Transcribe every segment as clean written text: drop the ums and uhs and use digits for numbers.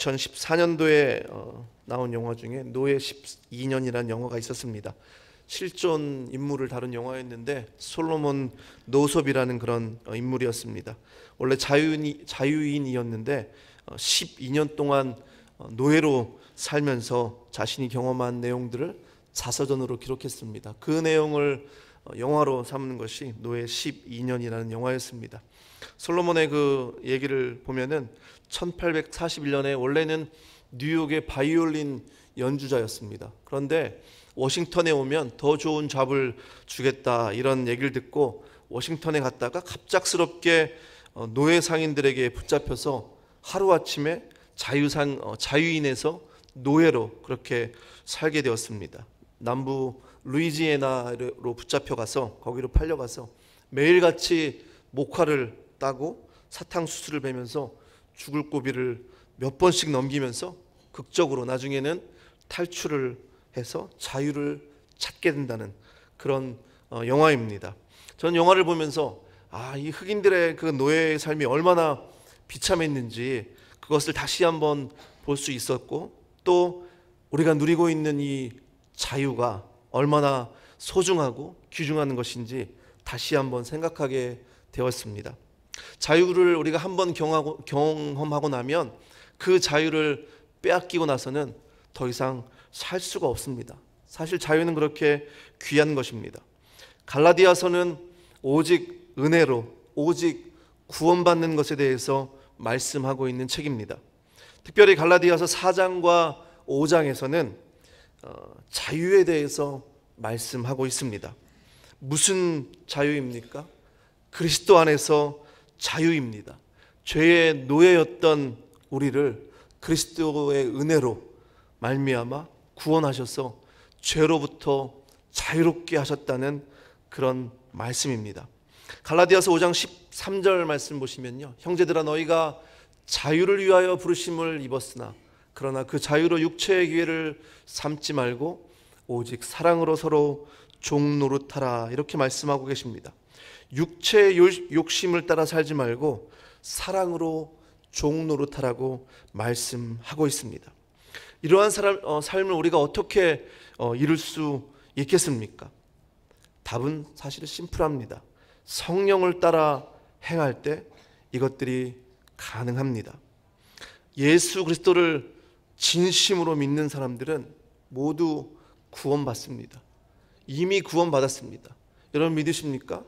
2014년도에 나온 영화 중에 노예 12년이라는 영화가 있었습니다. 실존 인물을 다룬 영화였는데 솔로몬 노섭이라는 그런 인물이었습니다. 원래 자유인이었는데 12년 동안 노예로 살면서 자신이 경험한 내용들을 자서전으로 기록했습니다. 그 내용을 영화로 삼는 것이 노예 12년이라는 영화였습니다. 솔로몬의 그 얘기를 보면은 1841년에 원래는 뉴욕의 바이올린 연주자였습니다. 그런데 워싱턴에 오면 더 좋은 잡을 주겠다 이런 얘기를 듣고 워싱턴에 갔다가 갑작스럽게 노예 상인들에게 붙잡혀서 하루아침에 자유인에서 노예로 그렇게 살게 되었습니다. 남부 루이지애나로 붙잡혀가서 거기로 팔려가서 매일같이 목화를 따고 사탕수수를 베면서 죽을 고비를 몇 번씩 넘기면서 극적으로 나중에는 탈출을 해서 자유를 찾게 된다는 그런 영화입니다. 저는 영화를 보면서 이 흑인들의 그 노예의 삶이 얼마나 비참했는지 그것을 다시 한번 볼 수 있었고, 또 우리가 누리고 있는 이 자유가 얼마나 소중하고 귀중한 것인지 다시 한번 생각하게 되었습니다. 자유를 우리가 한번 경험하고 나면 그 자유를 빼앗기고 나서는 더 이상 살 수가 없습니다. 사실 자유는 그렇게 귀한 것입니다. 갈라디아서는 오직 은혜로, 오직 구원받는 것에 대해서 말씀하고 있는 책입니다. 특별히 갈라디아서 4장과 5장에서는 자유에 대해서 말씀하고 있습니다. 무슨 자유입니까? 그리스도 안에서 자유입니다. 죄의 노예였던 우리를 그리스도의 은혜로 말미암아 구원하셔서 죄로부터 자유롭게 하셨다는 그런 말씀입니다. 갈라디아서 5장 13절 말씀 보시면요, 형제들아 너희가 자유를 위하여 부르심을 입었으나 그러나 그 자유로 육체의 기회를 삼지 말고 오직 사랑으로 서로 종노릇하라, 이렇게 말씀하고 계십니다. 육체의 욕심을 따라 살지 말고 사랑으로 종노릇하라고 말씀하고 있습니다. 이러한 삶을 우리가 어떻게 이룰 수 있겠습니까? 답은 사실 심플합니다. 성령을 따라 행할 때 이것들이 가능합니다. 예수 그리스도를 진심으로 믿는 사람들은 모두 구원받습니다. 이미 구원받았습니다. 여러분 믿으십니까?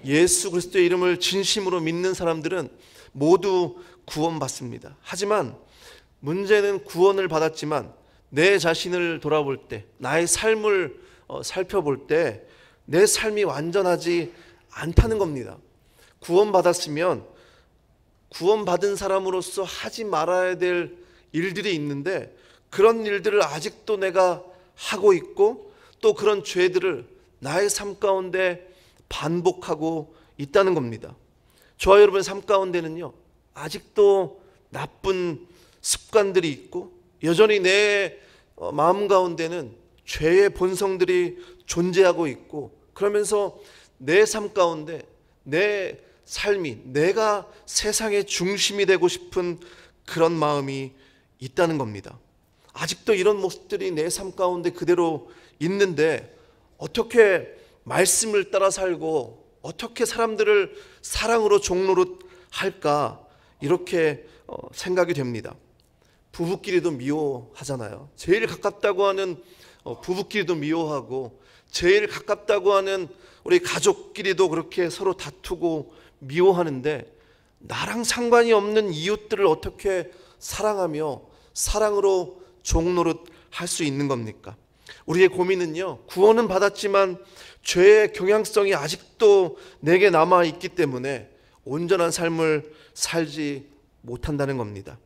예수 그리스도의 이름을 진심으로 믿는 사람들은 모두 구원받습니다. 하지만 문제는 구원을 받았지만 내 자신을 돌아볼 때, 나의 삶을 살펴볼 때 내 삶이 완전하지 않다는 겁니다. 구원받았으면 구원받은 사람으로서 하지 말아야 될 일들이 있는데 그런 일들을 아직도 내가 하고 있고 또 그런 죄들을 나의 삶 가운데 반복하고 있다는 겁니다. 저와 여러분의 삶 가운데는요, 아직도 나쁜 습관들이 있고 여전히 내 마음 가운데는 죄의 본성들이 존재하고 있고, 그러면서 내 삶 가운데 내 삶이 내가 세상의 중심이 되고 싶은 그런 마음이 있다는 겁니다. 아직도 이런 모습들이 내 삶 가운데 그대로 있는데 어떻게 말씀을 따라 살고 어떻게 사람들을 사랑으로 종노릇할까, 이렇게 생각이 됩니다. 부부끼리도 미워하잖아요. 제일 가깝다고 하는 부부끼리도 미워하고 제일 가깝다고 하는 우리 가족끼리도 그렇게 서로 다투고 미워하는데 나랑 상관이 없는 이웃들을 어떻게 사랑하며 사랑으로 종노릇할 수 있는 겁니까? 우리의 고민은요, 구원은 받았지만 죄의 경향성이 아직도 내게 남아있기 때문에 온전한 삶을 살지 못한다는 겁니다.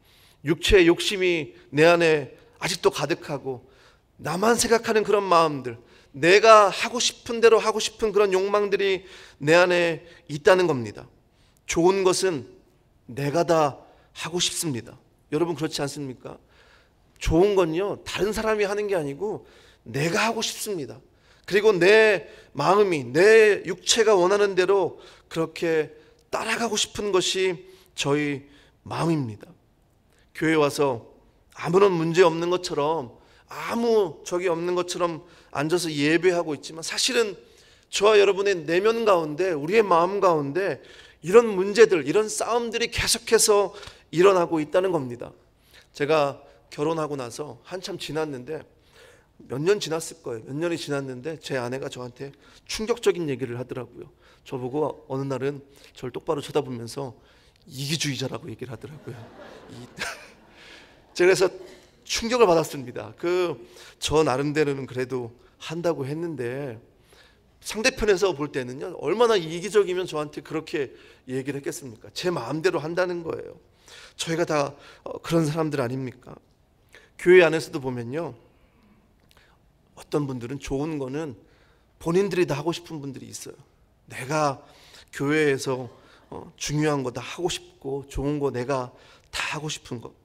육체의 욕심이 내 안에 아직도 가득하고 나만 생각하는 그런 마음들, 내가 하고 싶은 대로 하고 싶은 그런 욕망들이 내 안에 있다는 겁니다. 좋은 것은 내가 다 하고 싶습니다. 여러분 그렇지 않습니까? 좋은 건요, 다른 사람이 하는 게 아니고 내가 하고 싶습니다. 그리고 내 마음이, 내 육체가 원하는 대로 그렇게 따라가고 싶은 것이 저희 마음입니다. 교회 와서 아무런 문제 없는 것처럼, 아무 적이 없는 것처럼 앉아서 예배하고 있지만 사실은 저와 여러분의 내면 가운데, 우리의 마음 가운데 이런 문제들, 이런 싸움들이 계속해서 일어나고 있다는 겁니다. 제가 결혼하고 나서 한참 지났는데, 몇 년 지났을 거예요. 몇 년이 지났는데 제 아내가 저한테 충격적인 얘기를 하더라고요. 저보고 어느 날은 저를 똑바로 쳐다보면서 이기주의자라고 얘기를 하더라고요. 제가 그래서 충격을 받았습니다. 저 나름대로는 그래도 한다고 했는데 상대편에서 볼 때는요, 얼마나 이기적이면 저한테 그렇게 얘기를 했겠습니까? 제 마음대로 한다는 거예요. 저희가 다 그런 사람들 아닙니까? 교회 안에서도 보면요, 어떤 분들은 좋은 거는 본인들이 다 하고 싶은 분들이 있어요. 내가 교회에서 중요한 거 다 하고 싶고, 좋은 거 내가 다 하고 싶은 거,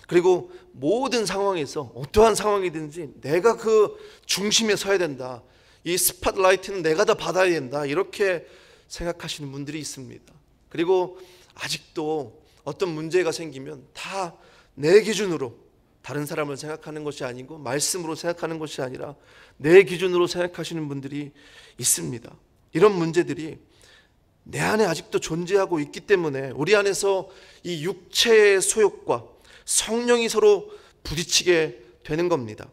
그리고 모든 상황에서 어떠한 상황이든지 내가 그 중심에 서야 된다, 이 스팟라이트는 내가 다 받아야 된다, 이렇게 생각하시는 분들이 있습니다. 그리고 아직도 어떤 문제가 생기면 다 내 기준으로, 다른 사람을 생각하는 것이 아니고 말씀으로 생각하는 것이 아니라 내 기준으로 생각하시는 분들이 있습니다. 이런 문제들이 내 안에 아직도 존재하고 있기 때문에 우리 안에서 이 육체의 소욕과 성령이 서로 부딪히게 되는 겁니다.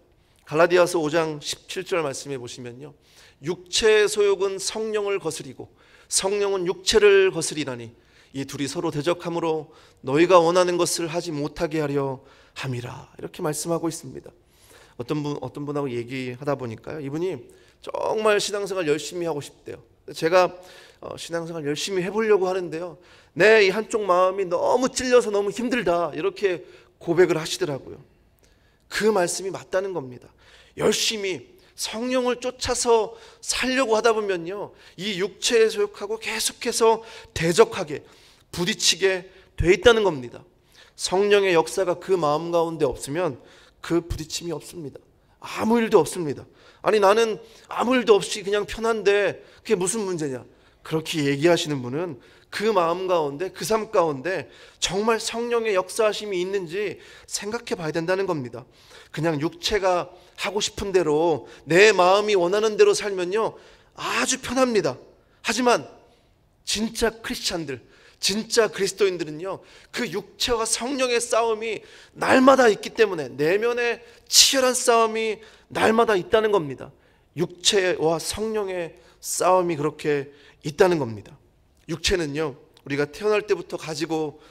갈라디아서 5장 17절 말씀해 보시면요, 육체의 소욕은 성령을 거스리고 성령은 육체를 거스리나니 이 둘이 서로 대적함으로 너희가 원하는 것을 하지 못하게 하려 함이라, 이렇게 말씀하고 있습니다. 어떤 분하고 얘기하다 보니까요, 이분이 정말 신앙생활 열심히 하고 싶대요. 제가 신앙생활 열심히 해보려고 하는데요, 내 이 한쪽 마음이 너무 찔려서 너무 힘들다, 이렇게 고백을 하시더라고요. 그 말씀이 맞다는 겁니다. 열심히 성령을 쫓아서 살려고 하다 보면요, 이 육체의 소욕하고 계속해서 대적하게 부딪히게 돼 있다는 겁니다. 성령의 역사가 그 마음 가운데 없으면 그 부딪힘이 없습니다. 아무 일도 없습니다. 아니, 나는 아무 일도 없이 그냥 편한데 그게 무슨 문제냐, 그렇게 얘기하시는 분은 그 마음 가운데, 그 삶 가운데 정말 성령의 역사하심이 있는지 생각해 봐야 된다는 겁니다. 그냥 육체가 하고 싶은 대로, 내 마음이 원하는 대로 살면요, 아주 편합니다. 하지만 진짜 크리스찬들, 진짜 그리스도인들은요, 그 육체와 성령의 싸움이 날마다 있기 때문에, 내면에 치열한 싸움이 날마다 있다는 겁니다. 육체와 성령의 싸움이 그렇게 있다는 겁니다. 육체는요, 우리가 태어날 때부터 가지고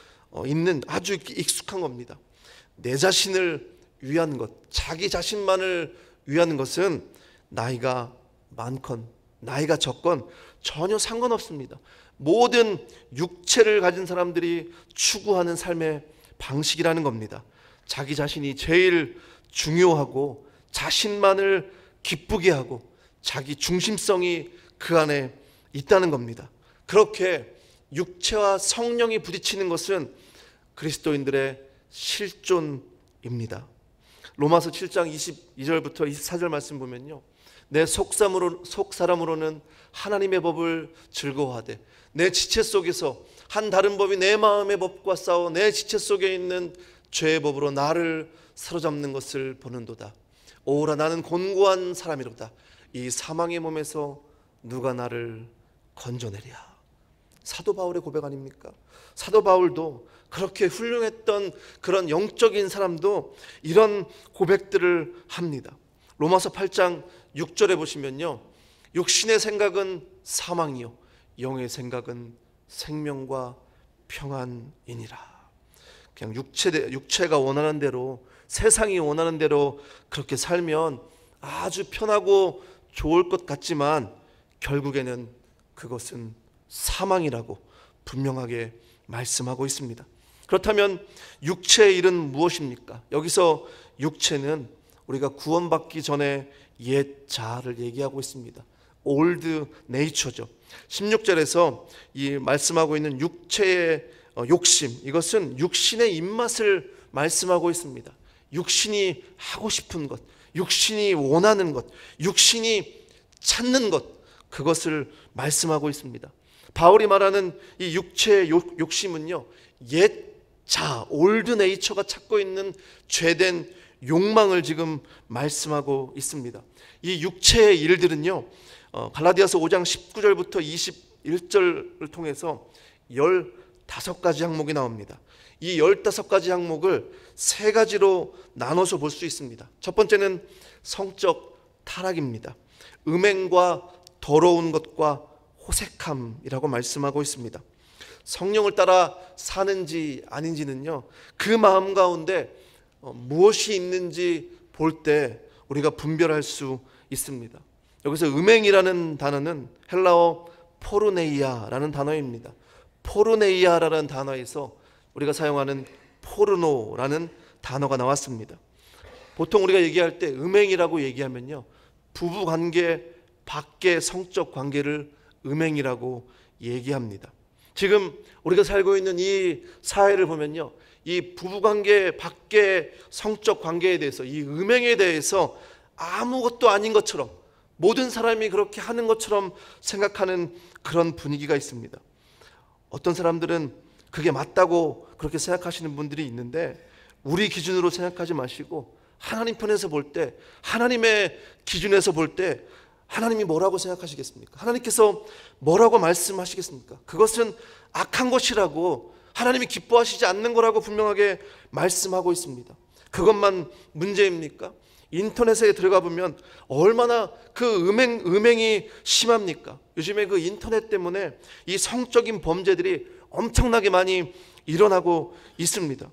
있는 아주 익숙한 겁니다. 내 자신을 위한 것, 자기 자신만을 위한 것은 나이가 많건 나이가 적건 전혀 상관없습니다. 모든 육체를 가진 사람들이 추구하는 삶의 방식이라는 겁니다. 자기 자신이 제일 중요하고 자신만을 기쁘게 하고 자기 중심성이 그 안에 있다는 겁니다. 그렇게 육체와 성령이 부딪히는 것은 그리스도인들의 실존입니다. 로마서 7장 22절부터 24절 말씀 보면요, 내 속사람으로는 하나님의 법을 즐거워하되 내 지체 속에서 한 다른 법이 내 마음의 법과 싸워 내 지체 속에 있는 죄의 법으로 나를 사로잡는 것을 보는도다. 오라, 나는 곤고한 사람이로다. 이 사망의 몸에서 누가 나를 건져내랴. 사도 바울의 고백 아닙니까? 사도 바울도 그렇게 훌륭했던 그런 영적인 사람도 이런 고백들을 합니다. 로마서 8장 6절에 보시면요, 육신의 생각은 사망이요 영의 생각은 생명과 평안이니라. 그냥 육체가 원하는 대로, 세상이 원하는 대로 그렇게 살면 아주 편하고 좋을 것 같지만 결국에는 그것은 사망이라고 분명하게 말씀하고 있습니다. 그렇다면 육체의 일은 무엇입니까? 여기서 육체는 우리가 구원받기 전에 옛 자아를 얘기하고 있습니다. 올드 네이처죠. 16절에서 이 말씀하고 있는 육체의 욕심, 이것은 육신의 입맛을 말씀하고 있습니다. 육신이 하고 싶은 것, 육신이 원하는 것, 육신이 찾는 것, 그것을 말씀하고 있습니다. 바울이 말하는 이 육체의 욕심은요, 옛 자, 올드 네이처가 찾고 있는 죄된 욕망을 지금 말씀하고 있습니다. 이 육체의 일들은요, 갈라디아서 5장 19절부터 21절을 통해서 15가지 항목이 나옵니다. 이 15가지 항목을 세 가지로 나눠서 볼 수 있습니다. 첫 번째는 성적 타락입니다. 음행과 더러운 것과 호색함이라고 말씀하고 있습니다. 성령을 따라 사는지 아닌지는요, 그 마음 가운데 무엇이 있는지 볼 때 우리가 분별할 수 있습니다. 여기서 음행이라는 단어는 헬라어 포르네이아라는 단어입니다. 포르네이아라는 단어에서 우리가 사용하는 포르노라는 단어가 나왔습니다. 보통 우리가 얘기할 때 음행이라고 얘기하면요, 부부관계 밖의 성적 관계를 음행이라고 얘기합니다. 지금 우리가 살고 있는 이 사회를 보면요, 이 부부관계 밖의 성적 관계에 대해서, 이 음행에 대해서 아무것도 아닌 것처럼, 모든 사람이 그렇게 하는 것처럼 생각하는 그런 분위기가 있습니다. 어떤 사람들은 그게 맞다고 그렇게 생각하시는 분들이 있는데, 우리 기준으로 생각하지 마시고 하나님 편에서 볼 때, 하나님의 기준에서 볼 때 하나님이 뭐라고 생각하시겠습니까? 하나님께서 뭐라고 말씀하시겠습니까? 그것은 악한 것이라고, 하나님이 기뻐하시지 않는 거라고 분명하게 말씀하고 있습니다. 그것만 문제입니까? 인터넷에 들어가 보면 얼마나 그 음행이 심합니까? 요즘에 그 인터넷 때문에 이 성적인 범죄들이 엄청나게 많이 일어나고 있습니다.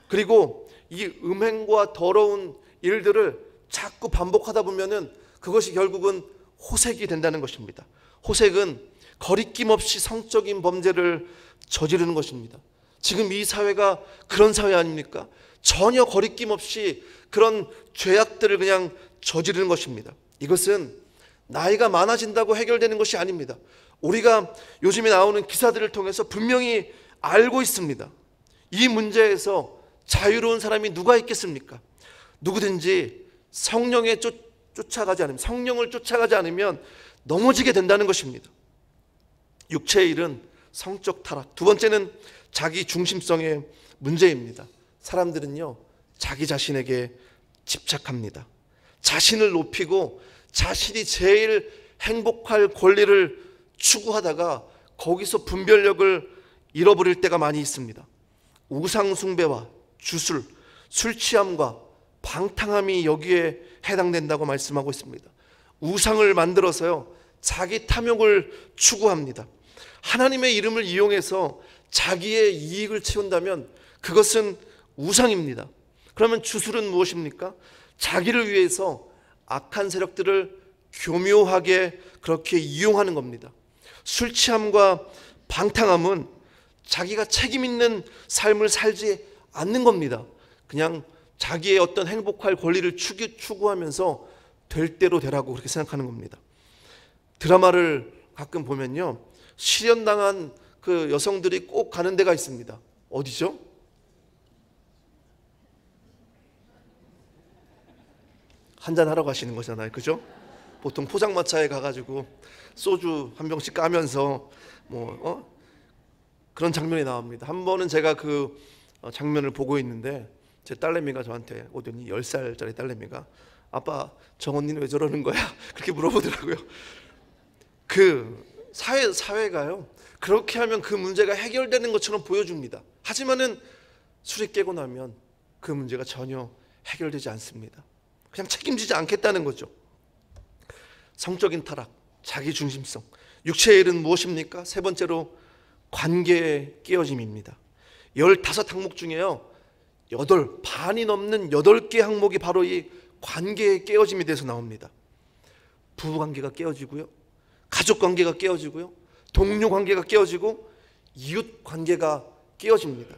그리고 이 음행과 더러운 일들을 자꾸 반복하다 보면은 그것이 결국은 호색이 된다는 것입니다. 호색은 거리낌 없이 성적인 범죄를 저지르는 것입니다. 지금 이 사회가 그런 사회 아닙니까? 전혀 거리낌 없이 그런 죄악들을 그냥 저지르는 것입니다. 이것은 나이가 많아진다고 해결되는 것이 아닙니다. 우리가 요즘에 나오는 기사들을 통해서 분명히 알고 있습니다. 이 문제에서 자유로운 사람이 누가 있겠습니까? 누구든지 성령을 쫓아가지 않으면 넘어지게 된다는 것입니다. 육체의 일은 성적 타락. 두 번째는 자기 중심성의 문제입니다. 사람들은요, 자기 자신에게 집착합니다. 자신을 높이고 자신이 제일 행복할 권리를 추구하다가 거기서 분별력을 잃어버릴 때가 많이 있습니다. 우상 숭배와 주술, 술 취함과 방탕함이 여기에 해당된다고 말씀하고 있습니다. 우상을 만들어서요, 자기 탐욕을 추구합니다. 하나님의 이름을 이용해서 자기의 이익을 채운다면 그것은 우상입니다. 그러면 주술은 무엇입니까? 자기를 위해서 악한 세력들을 교묘하게 그렇게 이용하는 겁니다. 술 취함과 방탕함은 자기가 책임 있는 삶을 살지 않는 겁니다. 그냥 자기의 어떤 행복할 권리를 추구하면서 될 대로 되라고 그렇게 생각하는 겁니다. 드라마를 가끔 보면요, 실연당한 그 여성들이 꼭 가는 데가 있습니다. 어디죠? 한잔 하러 가시는 거잖아요, 그죠? 보통 포장마차에 가가지고 소주 한 병씩 까면서 그런 장면이 나옵니다. 한 번은 제가 그 장면을 보고 있는데 제 딸내미가 저한테 오더니 10살짜리 딸내미가 아빠 정언니는 왜 저러는 거야? 그렇게 물어보더라고요. 그 사회가요, 그렇게 하면 그 문제가 해결되는 것처럼 보여줍니다. 하지만은 술이 깨고 나면 그 문제가 전혀 해결되지 않습니다. 그냥 책임지지 않겠다는 거죠. 성적인 타락, 자기중심성. 육체의 일은 무엇입니까? 세 번째로 관계의 깨어짐입니다. 15항목 중에요, 반이 넘는 8개 항목이 바로 이 관계의 깨어짐에 대해서 나옵니다. 부부관계가 깨어지고요, 가족관계가 깨어지고요, 동료관계가 깨어지고 이웃관계가 깨어집니다.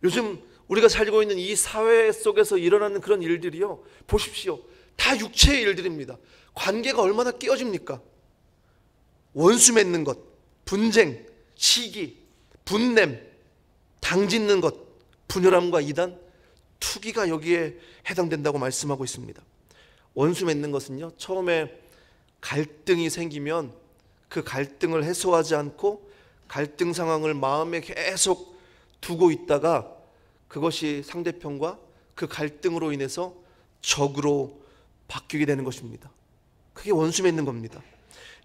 요즘 우리가 살고 있는 이 사회 속에서 일어나는 그런 일들이요, 보십시오. 다 육체의 일들입니다. 관계가 얼마나 깨어집니까? 원수 맺는 것, 분쟁, 시기, 분냄, 당짓는 것, 분열함과 이단, 투기가 여기에 해당된다고 말씀하고 있습니다. 원수 맺는 것은요, 처음에 갈등이 생기면 그 갈등을 해소하지 않고 갈등 상황을 마음에 계속 두고 있다가 그것이 상대편과 그 갈등으로 인해서 적으로 바뀌게 되는 것입니다. 그게 원수 맺는 겁니다.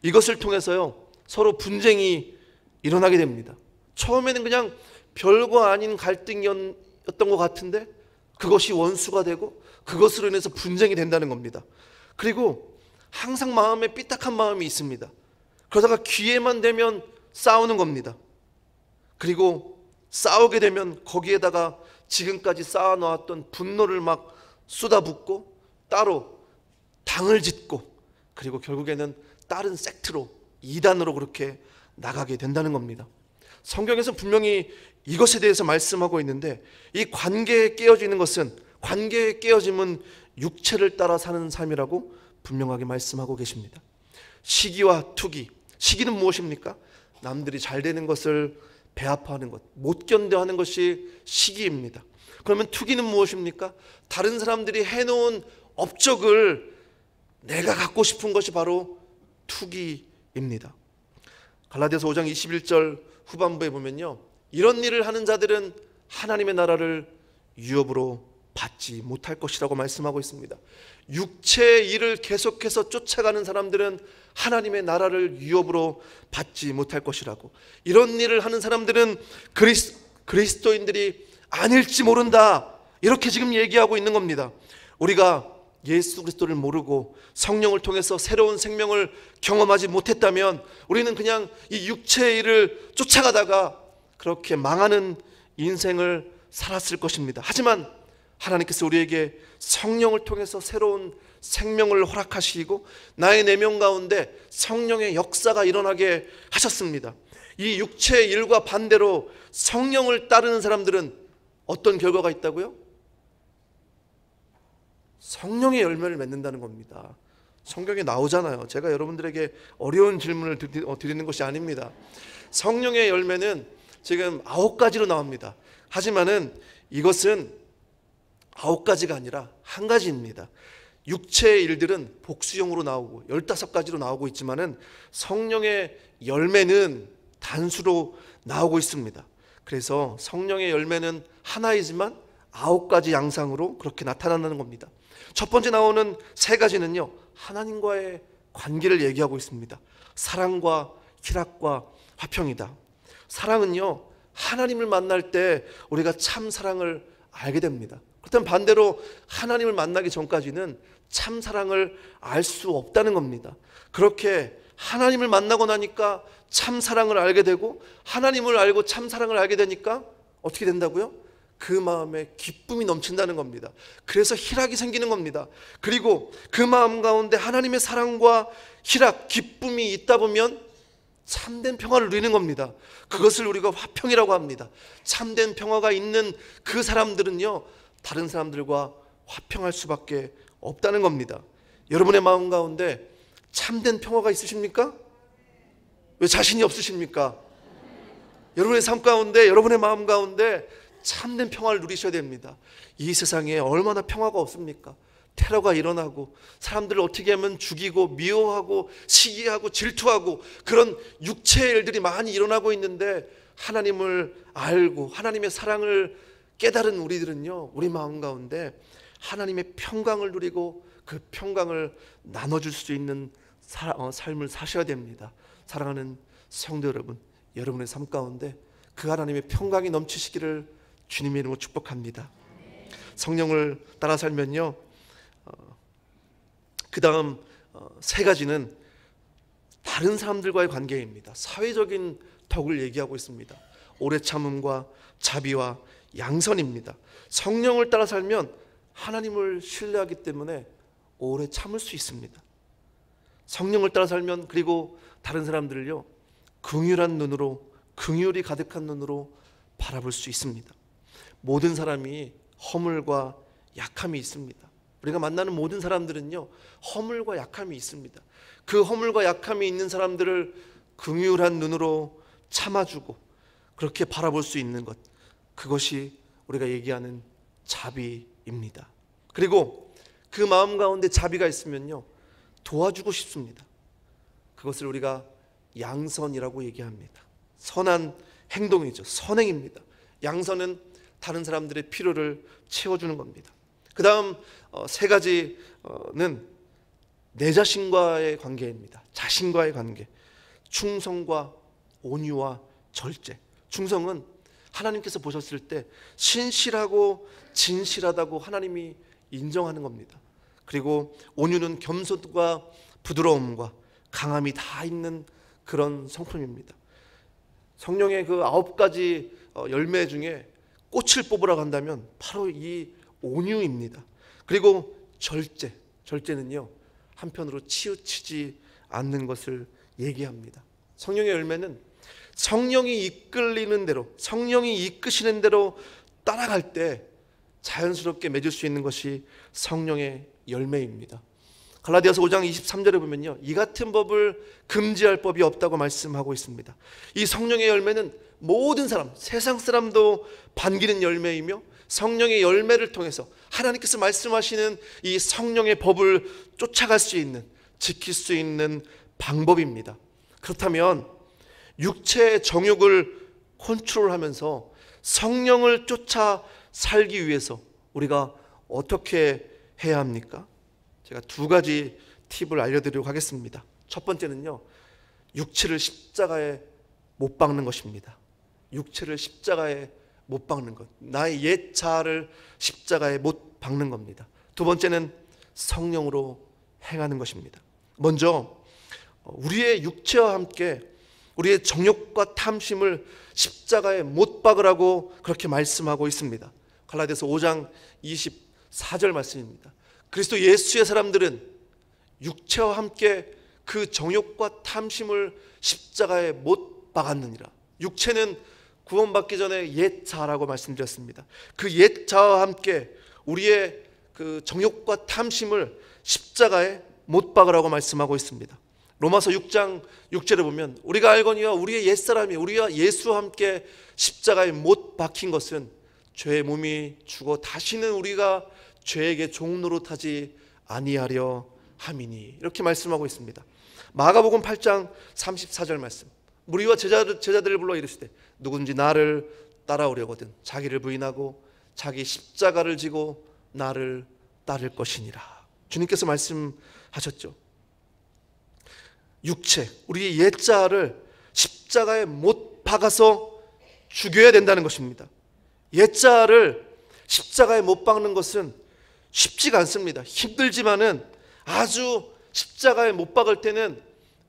이것을 통해서요, 서로 분쟁이 일어나게 됩니다. 처음에는 그냥 별거 아닌 갈등이었던 것 같은데 그것이 원수가 되고 그것으로 인해서 분쟁이 된다는 겁니다. 그리고 항상 마음에 삐딱한 마음이 있습니다. 그러다가 기회만 되면 싸우는 겁니다. 그리고 싸우게 되면 거기에다가 지금까지 쌓아놓았던 분노를 막 쏟아붓고 따로 당을 짓고, 그리고 결국에는 다른 섹트로, 이단으로 그렇게 나가게 된다는 겁니다. 성경에서 분명히 이것에 대해서 말씀하고 있는데, 이 관계에 깨어지는 것은, 관계의 깨어짐은 육체를 따라 사는 삶이라고 분명하게 말씀하고 계십니다. 시기와 투기. 시기는 무엇입니까? 남들이 잘 되는 것을 배아파하는 것, 못 견뎌하는 것이 시기입니다. 그러면 투기는 무엇입니까? 다른 사람들이 해놓은 업적을 내가 갖고 싶은 것이 바로 투기입니다. 갈라디아서 5장 21절 후반부에 보면요, 이런 일을 하는 자들은 하나님의 나라를 유업으로 받지 못할 것이라고 말씀하고 있습니다. 육체의 일을 계속해서 쫓아가는 사람들은 하나님의 나라를 유업으로 받지 못할 것이라고, 이런 일을 하는 사람들은 그리스도인들이 아닐지 모른다, 이렇게 지금 얘기하고 있는 겁니다. 우리가 예수 그리스도를 모르고 성령을 통해서 새로운 생명을 경험하지 못했다면 우리는 그냥 이 육체의 일을 쫓아가다가 그렇게 망하는 인생을 살았을 것입니다. 하지만 하나님께서 우리에게 성령을 통해서 새로운 생명을 허락하시고 나의 내면 가운데 성령의 역사가 일어나게 하셨습니다. 이 육체의 일과 반대로 성령을 따르는 사람들은 어떤 결과가 있다고요? 성령의 열매를 맺는다는 겁니다. 성경에 나오잖아요. 제가 여러분들에게 어려운 질문을 드리는 것이 아닙니다. 성령의 열매는 지금 9가지로 나옵니다. 하지만은 이것은 9가지가 아니라 한 가지입니다. 육체의 일들은 복수형으로 나오고 15가지로 나오고 있지만은 성령의 열매는 단수로 나오고 있습니다. 그래서 성령의 열매는 하나이지만 9가지 양상으로 그렇게 나타난다는 겁니다. 첫 번째 나오는 3가지는요, 하나님과의 관계를 얘기하고 있습니다. 사랑과 희락과 화평이다. 사랑은요, 하나님을 만날 때 우리가 참 사랑을 알게 됩니다. 그렇다면 반대로 하나님을 만나기 전까지는 참 사랑을 알 수 없다는 겁니다. 그렇게 하나님을 만나고 나니까 참 사랑을 알게 되고, 하나님을 알고 참 사랑을 알게 되니까 어떻게 된다고요? 그 마음에 기쁨이 넘친다는 겁니다. 그래서 희락이 생기는 겁니다. 그리고 그 마음 가운데 하나님의 사랑과 희락, 기쁨이 있다 보면 참된 평화를 누리는 겁니다. 그것을 우리가 화평이라고 합니다. 참된 평화가 있는 그 사람들은요, 다른 사람들과 화평할 수밖에 없다는 겁니다. 여러분의 마음 가운데 참된 평화가 있으십니까? 왜 자신이 없으십니까? 여러분의 삶 가운데, 여러분의 마음 가운데 참된 평화를 누리셔야 됩니다. 이 세상에 얼마나 평화가 없습니까? 테러가 일어나고 사람들을 어떻게 하면 죽이고 미워하고 시기하고 질투하고 그런 육체의 일들이 많이 일어나고 있는데, 하나님을 알고 하나님의 사랑을 깨달은 우리들은요, 우리 마음 가운데 하나님의 평강을 누리고 그 평강을 나눠줄 수 있는 삶을 사셔야 됩니다. 사랑하는 성도 여러분, 여러분의 삶 가운데 그 하나님의 평강이 넘치시기를 주님의 이름으로 축복합니다. 성령을 따라 살면요, 그 다음 3가지는 다른 사람들과의 관계입니다. 사회적인 덕을 얘기하고 있습니다. 오래 참음과 자비와 양선입니다. 성령을 따라 살면 하나님을 신뢰하기 때문에 오래 참을 수 있습니다. 성령을 따라 살면, 그리고 다른 사람들을요, 긍휼한 눈으로, 긍휼이 가득한 눈으로 바라볼 수 있습니다. 모든 사람이 허물과 약함이 있습니다. 우리가 만나는 모든 사람들은요, 허물과 약함이 있습니다. 그 허물과 약함이 있는 사람들을 긍휼한 눈으로 참아주고 그렇게 바라볼 수 있는 것, 그것이 우리가 얘기하는 자비입니다. 그리고 그 마음 가운데 자비가 있으면요, 도와주고 싶습니다. 그것을 우리가 양선이라고 얘기합니다. 선한 행동이죠. 선행입니다. 양선은 다른 사람들의 필요를 채워주는 겁니다. 그 다음 세 가지는 내 자신과의 관계입니다. 자신과의 관계. 충성과 온유와 절제. 충성은 하나님께서 보셨을 때 신실하고 진실하다고 하나님이 인정하는 겁니다. 그리고 온유는 겸손과 부드러움과 강함이 다 있는 그런 성품입니다. 성령의 그 9가지 열매 중에 꽃을 뽑으라고 한다면 바로 이 온유입니다. 그리고 절제. 절제는요, 한편으로 치우치지 않는 것을 얘기합니다. 성령의 열매는 성령이 이끌리는 대로, 성령이 이끄시는 대로 따라갈 때 자연스럽게 맺을 수 있는 것이 성령의 열매입니다. 갈라디아서 5장 23절에 보면요, 이 같은 법을 금지할 법이 없다고 말씀하고 있습니다. 이 성령의 열매는 모든 사람, 세상 사람도 반기는 열매이며 성령의 열매를 통해서 하나님께서 말씀하시는 이 성령의 법을 쫓아갈 수 있는, 지킬 수 있는 방법입니다. 그렇다면 육체의 정욕을 컨트롤하면서 성령을 쫓아 살기 위해서 우리가 어떻게 해야 합니까? 제가 2가지 팁을 알려드리도록 하겠습니다. 첫 번째는요, 육체를 십자가에 못 박는 것입니다. 육체를 십자가에 못 박는 것, 나의 옛 자아를 십자가에 못 박는 겁니다. 두 번째는 성령으로 행하는 것입니다. 먼저 우리의 육체와 함께 우리의 정욕과 탐심을 십자가에 못 박으라고 그렇게 말씀하고 있습니다. 갈라디아서 5장 24절 말씀입니다. 그리스도 예수의 사람들은 육체와 함께 그 정욕과 탐심을 십자가에 못 박았느니라. 육체는 구원받기 전에 옛 자라고 말씀드렸습니다. 그 옛 자와 함께 우리의 그 정욕과 탐심을 십자가에 못 박으라고 말씀하고 있습니다. 로마서 6장 6절에 보면 우리가 알거니와 우리의 옛사람이 우리와 예수와 함께 십자가에 못 박힌 것은 죄의 몸이 죽어 다시는 우리가 죄에게 종노릇하지 아니하려 함이니, 이렇게 말씀하고 있습니다. 마가복음 8장 34절 말씀, 무리와 제자들을 불러 이르시되 누구든지 나를 따라오려거든 자기를 부인하고 자기 십자가를 지고 나를 따를 것이니라. 주님께서 말씀하셨죠. 육체, 우리의 옛자를 십자가에 못 박아서 죽여야 된다는 것입니다. 옛자를 십자가에 못 박는 것은 쉽지가 않습니다. 힘들지만은 아주 십자가에 못 박을 때는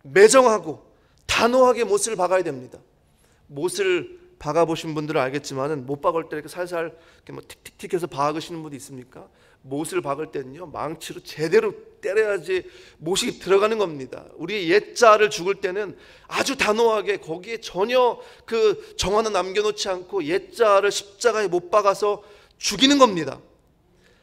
매정하고 단호하게 못을 박아야 됩니다. 못을 박아보신 분들은 알겠지만은 못 박을 때 이렇게 살살 이렇게 뭐 틱틱틱 해서 박으시는 분도 있습니까? 못을 박을 때는요, 망치로 제대로 때려야지 못이 들어가는 겁니다. 우리 옛자를 죽을 때는 아주 단호하게 거기에 전혀 그 정 하나 남겨놓지 않고 옛자를 십자가에 못 박아서 죽이는 겁니다.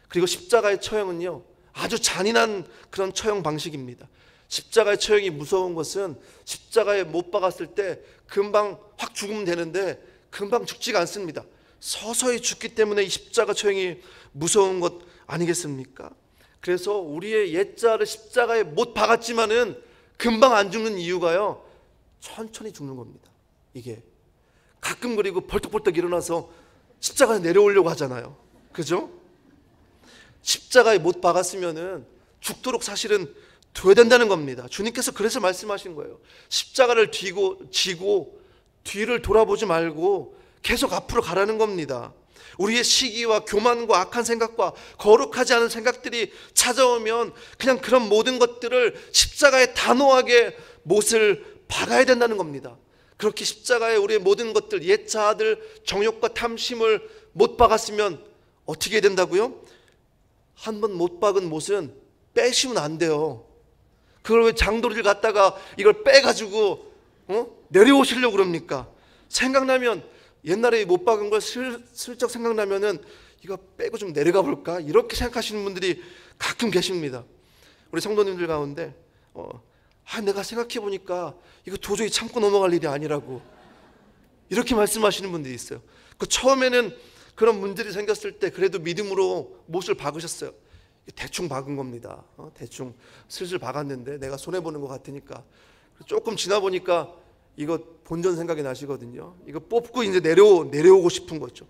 그리고 십자가의 처형은요, 아주 잔인한 그런 처형 방식입니다. 십자가의 처형이 무서운 것은 십자가에 못 박았을 때 금방 확 죽으면 되는데 금방 죽지가 않습니다. 서서히 죽기 때문에 이 십자가 처형이 무서운 것 아니겠습니까? 그래서 우리의 옛자를 십자가에 못 박았지만은 금방 안 죽는 이유가요, 천천히 죽는 겁니다. 이게 가끔 그리고 벌떡벌떡 일어나서 십자가에 내려오려고 하잖아요. 그죠? 십자가에 못 박았으면은 죽도록 사실은 둬야 된다는 겁니다. 주님께서 그래서 말씀하신 거예요. 십자가를 지고 뒤를 돌아보지 말고 계속 앞으로 가라는 겁니다. 우리의 시기와 교만과 악한 생각과 거룩하지 않은 생각들이 찾아오면 그냥 그런 모든 것들을 십자가에 단호하게 못을 박아야 된다는 겁니다. 그렇게 십자가에 우리의 모든 것들, 옛 자아들, 정욕과 탐심을 못 박았으면 어떻게 된다고요? 한 번 못 박은 못은 빼시면 안 돼요. 그걸 왜 장도리를 갖다가 이걸 빼가지고 내려오시려고 그럽니까? 생각나면 옛날에 못 박은 걸 슬쩍 생각나면은 이거 빼고 좀 내려가 볼까? 이렇게 생각하시는 분들이 가끔 계십니다. 우리 성도님들 가운데 내가 생각해 보니까 이거 도저히 참고 넘어갈 일이 아니라고 이렇게 말씀하시는 분들이 있어요. 그 처음에는 그런 문제들이 생겼을 때 그래도 믿음으로 못을 박으셨어요. 대충 박은 겁니다. 대충 슬슬 박았는데 내가 손해보는 것 같으니까. 조금 지나 보니까 이거 본전 생각이 나시거든요. 이거 뽑고 이제 내려오고 싶은 거죠.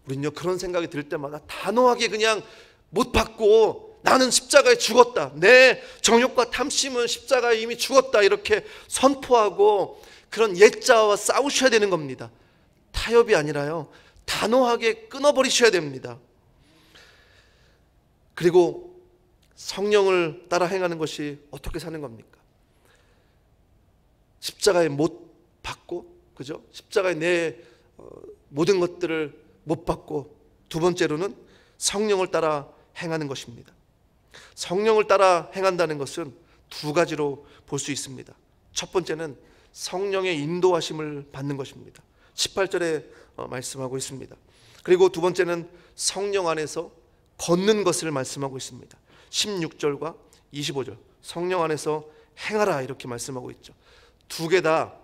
우린요 그런 생각이 들 때마다 단호하게 그냥 못 받고 나는 십자가에 죽었다, 내 정욕과 탐심은 십자가에 이미 죽었다, 이렇게 선포하고 그런 옛자와 싸우셔야 되는 겁니다. 타협이 아니라요 단호하게 끊어버리셔야 됩니다. 그리고 성령을 따라 행하는 것이 어떻게 사는 겁니까? 십자가에 못 받고, 그죠? 십자가에 내 모든 것들을 못 받고, 두 번째로는 성령을 따라 행하는 것입니다. 성령을 따라 행한다는 것은 두 가지로 볼 수 있습니다. 첫 번째는 성령의 인도하심을 받는 것입니다. 18절에 말씀하고 있습니다. 그리고 두 번째는 성령 안에서 걷는 것을 말씀하고 있습니다. 16절과 25절 성령 안에서 행하라 이렇게 말씀하고 있죠. 두 개 다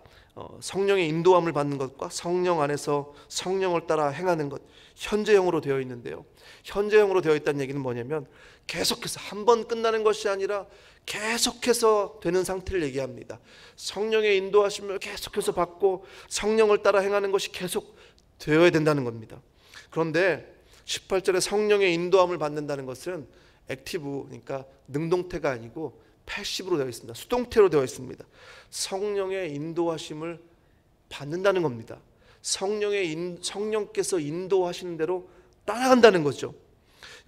성령의 인도함을 받는 것과 성령 안에서 성령을 따라 행하는 것, 현재형으로 되어 있는데요. 현재형으로 되어 있다는 얘기는 뭐냐면 계속해서 한 번 끝나는 것이 아니라 계속해서 되는 상태를 얘기합니다. 성령의 인도하심을 계속해서 받고 성령을 따라 행하는 것이 계속 되어야 된다는 겁니다. 그런데 18절에 성령의 인도함을 받는다는 것은 액티브, 그러니까 능동태가 아니고 패시브로 되어 있습니다. 수동태로 되어 있습니다. 성령의 인도하심을 받는다는 겁니다. 성령께서 인도하시는 대로 따라간다는 거죠.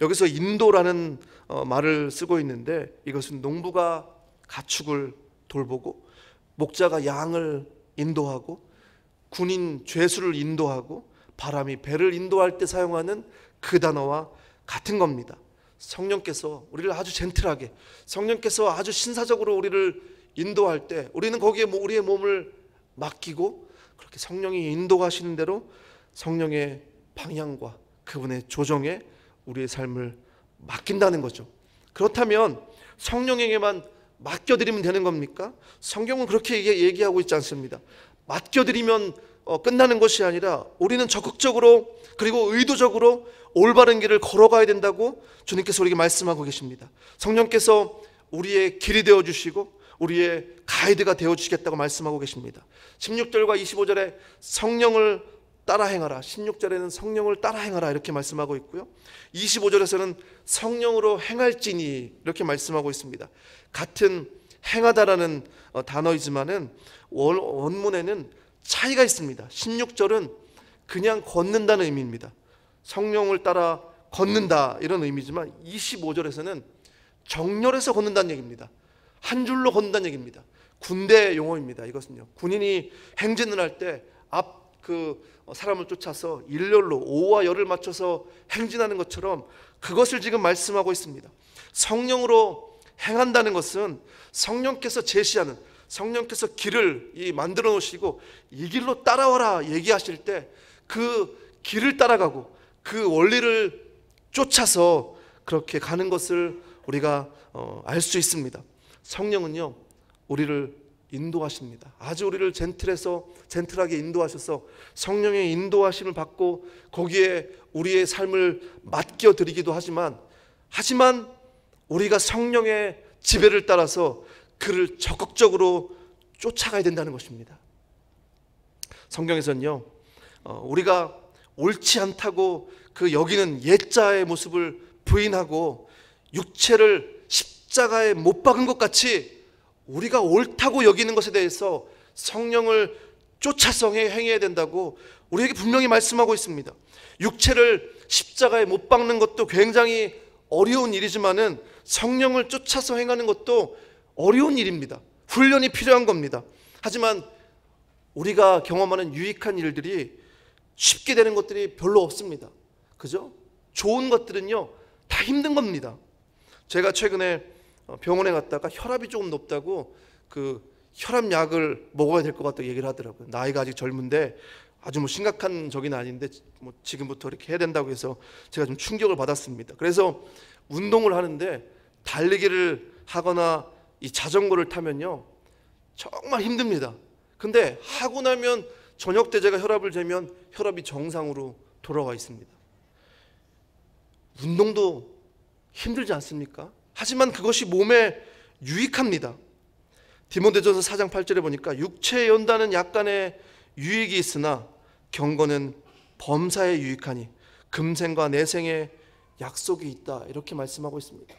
여기서 인도라는 말을 쓰고 있는데 이것은 농부가 가축을 돌보고 목자가 양을 인도하고 군인 죄수를 인도하고 바람이 배를 인도할 때 사용하는 그 단어와 같은 겁니다. 성령께서 우리를 아주 젠틀하게, 성령께서 아주 신사적으로 우리를 인도할 때 우리는 거기에 우리의 몸을 맡기고 그렇게 성령이 인도하시는 대로 성령의 방향과 그분의 조정에 우리의 삶을 맡긴다는 거죠. 그렇다면 성령에게만 맡겨드리면 되는 겁니까? 성경은 그렇게 얘기하고 있지 않습니다. 맡겨드리면 끝나는 것이 아니라 우리는 적극적으로 그리고 의도적으로 올바른 길을 걸어가야 된다고 주님께서 우리에게 말씀하고 계십니다. 성령께서 우리의 길이 되어주시고 우리의 가이드가 되어주시겠다고 말씀하고 계십니다. 16절과 25절에 성령을 따라 행하라, 16절에는 성령을 따라 행하라 이렇게 말씀하고 있고요, 25절에서는 성령으로 행할지니 이렇게 말씀하고 있습니다. 같은 행하다라는 단어이지만은 원문에는 차이가 있습니다. 16절은 그냥 걷는다는 의미입니다. 성령을 따라 걷는다 이런 의미지만 25절에서는 정렬해서 걷는다는 얘기입니다. 한 줄로 걷는다는 얘기입니다. 군대 용어입니다. 이것은요, 군인이 행진을 할 때 앞 사람을 쫓아서 일렬로 오와 열을 맞춰서 행진하는 것처럼 그것을 지금 말씀하고 있습니다. 성령으로 행한다는 것은 성령께서 제시하는, 성령께서 길을 만들어 놓으시고 이 길로 따라와라 얘기하실 때 그 길을 따라가고 그 원리를 쫓아서 그렇게 가는 것을 우리가 알 수 있습니다. 성령은요 우리를 인도하십니다. 아주 우리를 젠틀하게 인도하셔서 성령의 인도하심을 받고 거기에 우리의 삶을 맡겨드리기도 하지만 우리가 성령의 지배를 따라서 그를 적극적으로 쫓아가야 된다는 것입니다. 성경에서는요 우리가 옳지 않다고 그 여기는 옛자의 모습을 부인하고 육체를 십자가에 못 박은 것 같이 우리가 옳다고 여기는 것에 대해서 성령을 쫓아서 행해야 된다고 우리에게 분명히 말씀하고 있습니다. 육체를 십자가에 못 박는 것도 굉장히 어려운 일이지만은 성령을 쫓아서 행하는 것도 어려운 일입니다. 훈련이 필요한 겁니다. 하지만 우리가 경험하는 유익한 일들이 쉽게 되는 것들이 별로 없습니다. 그죠? 좋은 것들은요 다 힘든 겁니다. 제가 최근에 병원에 갔다가 혈압이 조금 높다고 그 혈압약을 먹어야 될 것 같다고 얘기를 하더라고요. 나이가 아직 젊은데 아주 심각한 적은 아닌데 지금부터 이렇게 해야 된다고 해서 제가 좀 충격을 받았습니다. 그래서 운동을 하는데 달리기를 하거나 이 자전거를 타면요 정말 힘듭니다. 근데 하고 나면 저녁 때 제가 혈압을 재면 혈압이 정상으로 돌아와 있습니다. 운동도 힘들지 않습니까? 하지만 그것이 몸에 유익합니다. 디모데전서 4장 8절에 보니까 육체의 연단은 약간의 유익이 있으나 경건은 범사에 유익하니 금생과 내생에 약속이 있다, 이렇게 말씀하고 있습니다.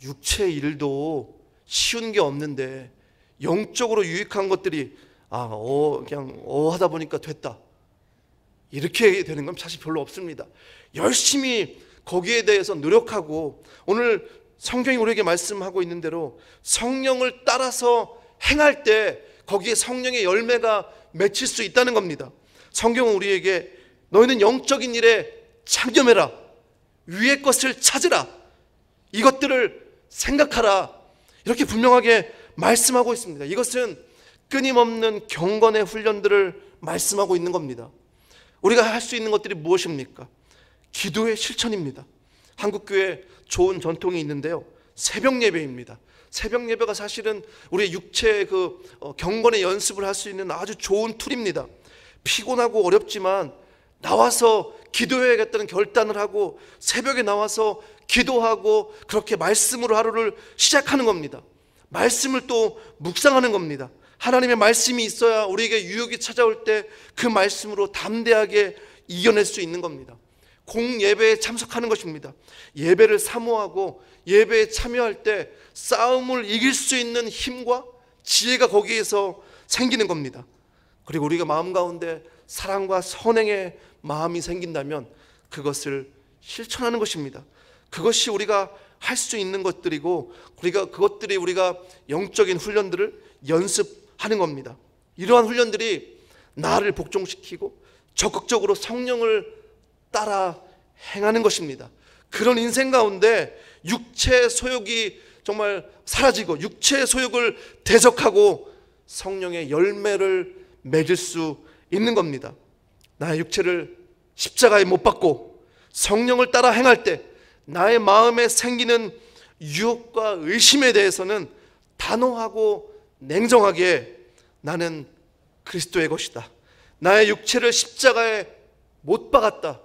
육체의 일도 쉬운 게 없는데 영적으로 유익한 것들이 그냥 하다 보니까 됐다, 이렇게 되는 건 사실 별로 없습니다. 열심히 거기에 대해서 노력하고, 오늘 성경이 우리에게 말씀하고 있는 대로 성령을 따라서 행할 때 거기에 성령의 열매가 맺힐 수 있다는 겁니다. 성경은 우리에게 너희는 영적인 일에 창념해라, 위의 것을 찾으라, 이것들을 생각하라, 이렇게 분명하게 말씀하고 있습니다. 이것은 끊임없는 경건의 훈련들을 말씀하고 있는 겁니다. 우리가 할 수 있는 것들이 무엇입니까? 기도의 실천입니다. 한국교회 좋은 전통이 있는데요, 새벽 예배입니다. 새벽 예배가 사실은 우리의 육체의 경건의 연습을 할 수 있는 아주 좋은 툴입니다. 피곤하고 어렵지만 나와서 기도해야겠다는 결단을 하고 새벽에 나와서 기도하고 그렇게 말씀으로 하루를 시작하는 겁니다. 말씀을 또 묵상하는 겁니다. 하나님의 말씀이 있어야 우리에게 유혹이 찾아올 때 그 말씀으로 담대하게 이겨낼 수 있는 겁니다. 공예배에 참석하는 것입니다. 예배를 사모하고 예배에 참여할 때 싸움을 이길 수 있는 힘과 지혜가 거기에서 생기는 겁니다. 그리고 우리가 마음 가운데 사랑과 선행의 마음이 생긴다면 그것을 실천하는 것입니다. 그것이 우리가 할 수 있는 것들이고, 그것들이 우리가 영적인 훈련들을 연습하는 겁니다. 이러한 훈련들이 나를 복종시키고 적극적으로 성령을 따라 행하는 것입니다. 그런 인생 가운데 육체의 소욕이 정말 사라지고 육체의 소욕을 대적하고 성령의 열매를 맺을 수 있는 겁니다. 나의 육체를 십자가에 못 박고 성령을 따라 행할 때 나의 마음에 생기는 유혹과 의심에 대해서는 단호하고 냉정하게 나는 그리스도의 것이다, 나의 육체를 십자가에 못 박았다,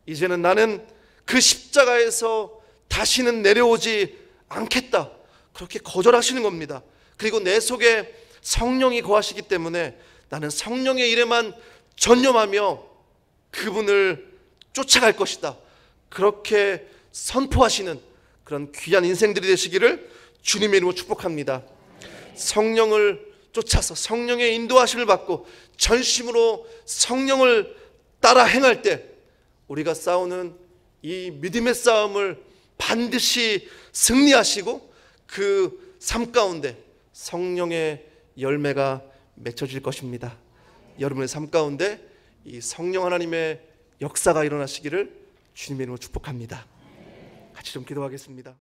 이제는 나는 그 십자가에서 다시는 내려오지 않겠다, 그렇게 거절하시는 겁니다. 그리고 내 속에 성령이 거하시기 때문에 나는 성령의 일에만 전념하며 그분을 쫓아갈 것이다, 그렇게 선포하시는 그런 귀한 인생들이 되시기를 주님의 이름으로 축복합니다. 성령을 쫓아서 성령의 인도하심을 받고 전심으로 성령을 따라 행할 때 우리가 싸우는 이 믿음의 싸움을 반드시 승리하시고 그 삶 가운데 성령의 열매가 맺혀질 것입니다. 여러분의 삶 가운데 이 성령 하나님의 역사가 일어나시기를 주님의 이름으로 축복합니다. 같이 좀 기도하겠습니다.